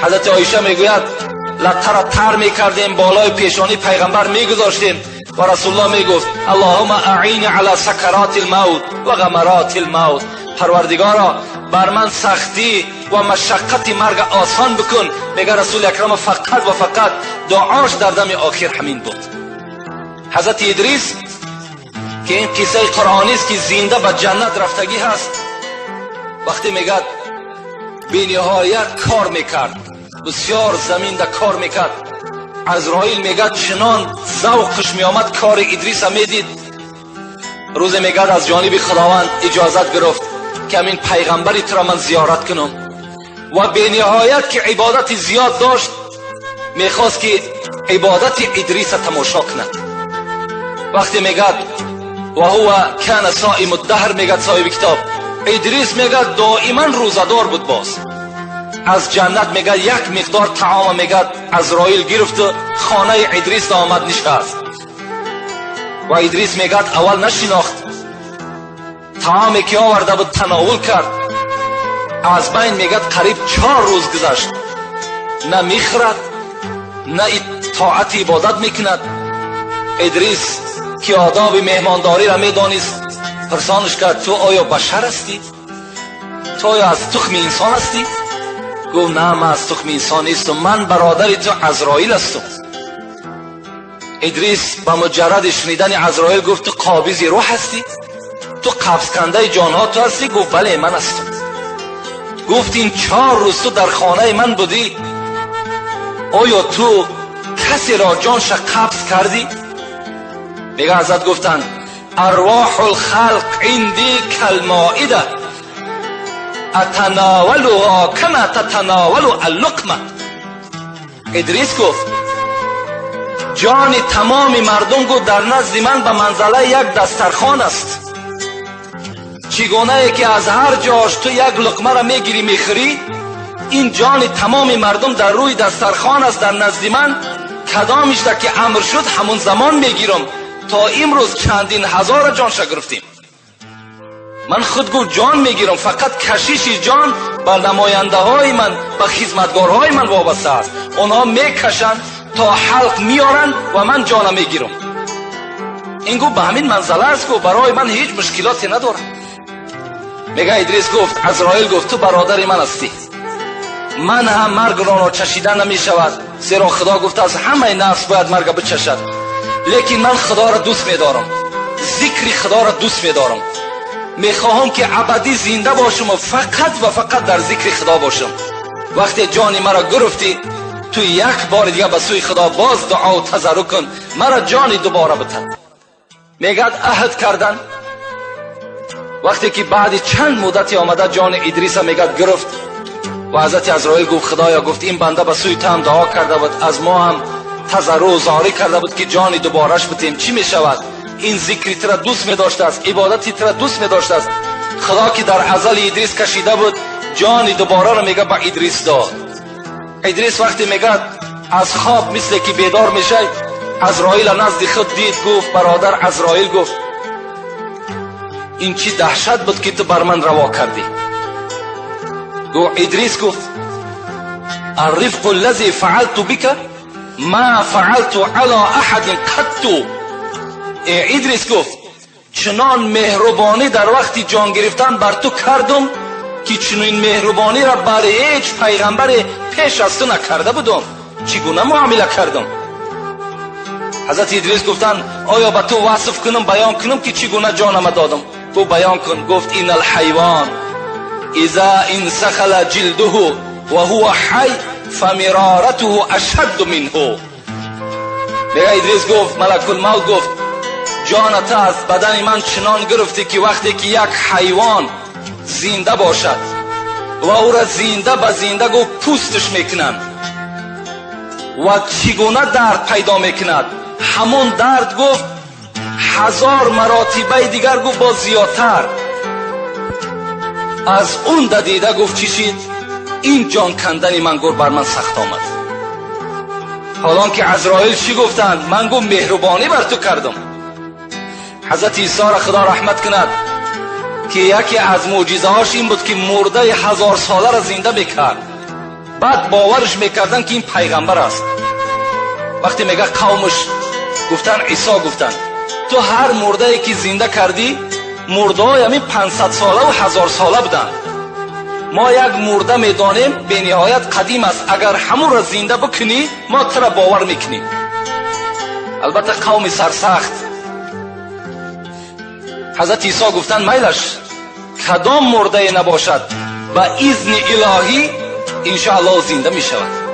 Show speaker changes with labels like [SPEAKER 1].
[SPEAKER 1] حضرت عایشه میگوید لطه را تر میکردیم، بالای پیشانی پیغمبر میگذاشتیم و رسول الله میگفت اللهم اعینی علی سکرات الموت و غمرات الموت، پروردگارا بر من سختی و مشقت مرگ آسان بکن. میگه رسول اکرم فقط و فقط دعاش در دم آخر همین بود. حضرت ادریس که این قصه قرآنی است که زنده به جنت رفتگی هست، وقتی میگه بی نهایت کار میکرد، بسیار زمین در کار میکرد. عزرائیل میگه چنان ذوقش میآمد کار ادریس میدید. روز میگه از جانب خداوند اجازت گرفت که همین پیغمبری تو را من زیارت کنم و به نهایت که عبادت زیاد داشت میخواست که عبادت ادریس تماشا کند. وقتی میگه و هو کان صائم الدهر، میگه صاحب کتاب ادریس میگه دائما روزدار بود. باز از جنت میگه یک مقدار طعام میگه عزرائیل گرفت خانه ادریس آمد نشست و ادریس میگه اول نشناخت، طعامی که آورده بود تناول کرد. از بین میگه قریب 4 روز گذشت، نه میخورد نه طاعت عبادت میکند. ادریس که آداب مهمانداری را میدانست پرسانش کرد تو آیا بشر هستی؟ تو آیا از تخم انسان هستی؟ گفت نه من از تخم انسان نیستم، من برادر تو عزرائیل هستم. ادریس با مجرد شنیدن عزرائیل گفت تو قابض روح هستی؟ تو قبض کننده جانها تو هستی؟ گفت بله من هستم. گفت این 4 روز تو در خانه من بودی، آیا تو کسی را جانش قبض کردی؟ میگه حضرت گفتن ارواح الخلق عندی کالمائده اتناولها کما تتناول اللقمه. ادریس گفت جان تمام مردم گفت در نزد من به منزله یک دسترخوان است. چگونه ای که از هر جاش تو یک لقمه را میگیری میخوری، این جان تمام مردم در روی دسترخوان است در نزد من. کدامش در که امر شد همون زمان میگیرم. تا امروز چندین هزار جانش گرفتیم. من خود گفت جان میگیرم، فقط کشیش جان بر نماینده های من و خدمتگارهای من وابسته است. اونها میکشند تا حلق میارن و من جانم میگیرم. این گفت به همین منزله است، گفت برای من هیچ مشکلاتی نداره. میگه ادریس گفت عزرائیل گفت تو برادر من هستی، من هم مرگ را چشیدن نمی شود، زیرا خدا گفت از همه نفس باید مرگ بچشد. لیکن من خدا را دوست می‌دارم، ذکر خدا را دوست می‌دارم. می‌خواهم که ابدی زنده باشم و فقط در ذکر خدا باشم. وقتی جان مرا گرفتی تو یک بار دیگه به سوی خدا باز دعا و تضرع کن، مرا جان دوباره بده. میگه عهد کردن. وقتی که بعد چند مدتی آمده جان ادریس میگه گرفت و حضرت عزرائیل گفت خدایا گفت این بنده به سوی تو هم دعا کرده بود، از ما هم تضرع و زاری کرده بود که جان دوبارهش بتیم. چی می شود؟ این ذکری ترا دوست می داشته است، عبادتی ترا دوست می داشته است. خدا که در ازل ادریس کشیده بود جان دوباره را میگه با ادریس داد. ادریس وقتی میگه از خواب مثل که بیدار میشه عزرائیل نزد خود دید، گفت برادر عزرائیل گفت این چی دهشت بود که تو بر من روا کردی. گفت ادریس گفت الرفق الذي فعلت بك ما فعلت على احد قط. ادریس گفت چنان مهربانی در وقتی جان گرفتن بر تو کردم که چنین مهربانی را برای هیچ پیغمبر پیش از تو نکرده بودم. چگونه معامله کردم؟ حضرت ادریس گفتن آیا به تو وصف کنم بیان کنم که چگونه جانم دادم؟ گفت بیان کن. گفت این الحیوان اذا انسخل جلده وهو حی فمرارته اشد منه. میگه ادریس گفت ملک الموت گفت جانت از بدن من چنان گرفتی که وقتی که یک حیوان زنده باشد و او را زنده به زنده گفت پوستش میکنند و چگونه درد پیدا میکند، همون درد گفت 1000 مراتبه دیگر گفت با زیادتر. از اون دیده گفت چیشید این جان کندن من گفت بر من سخت آمد. حالا که عزرائیل چی گفتند؟ من گفت مهربانی بر تو کردم. حضرت عیسی را خدا رحمت کند که یکی از معجزه هاش این بود که مرده 1000 ساله را زنده بکرد. بعد باورش میکردن که این پیغمبر است. وقتی میگه قومش گفتن عیسی گفتن تو هر مرده ای که زنده کردی مرده های همین 500 ساله و 1000 ساله بودن. ما یک مرده میدانیم به نهایت قدیم است. اگر همون را زنده بکنی ما ترا باور میکنیم. البته قوم سرسخت حضرت عیسی گفتن میلش کدام مرده نباشد با اذن الهی انشاءالله زنده میشود.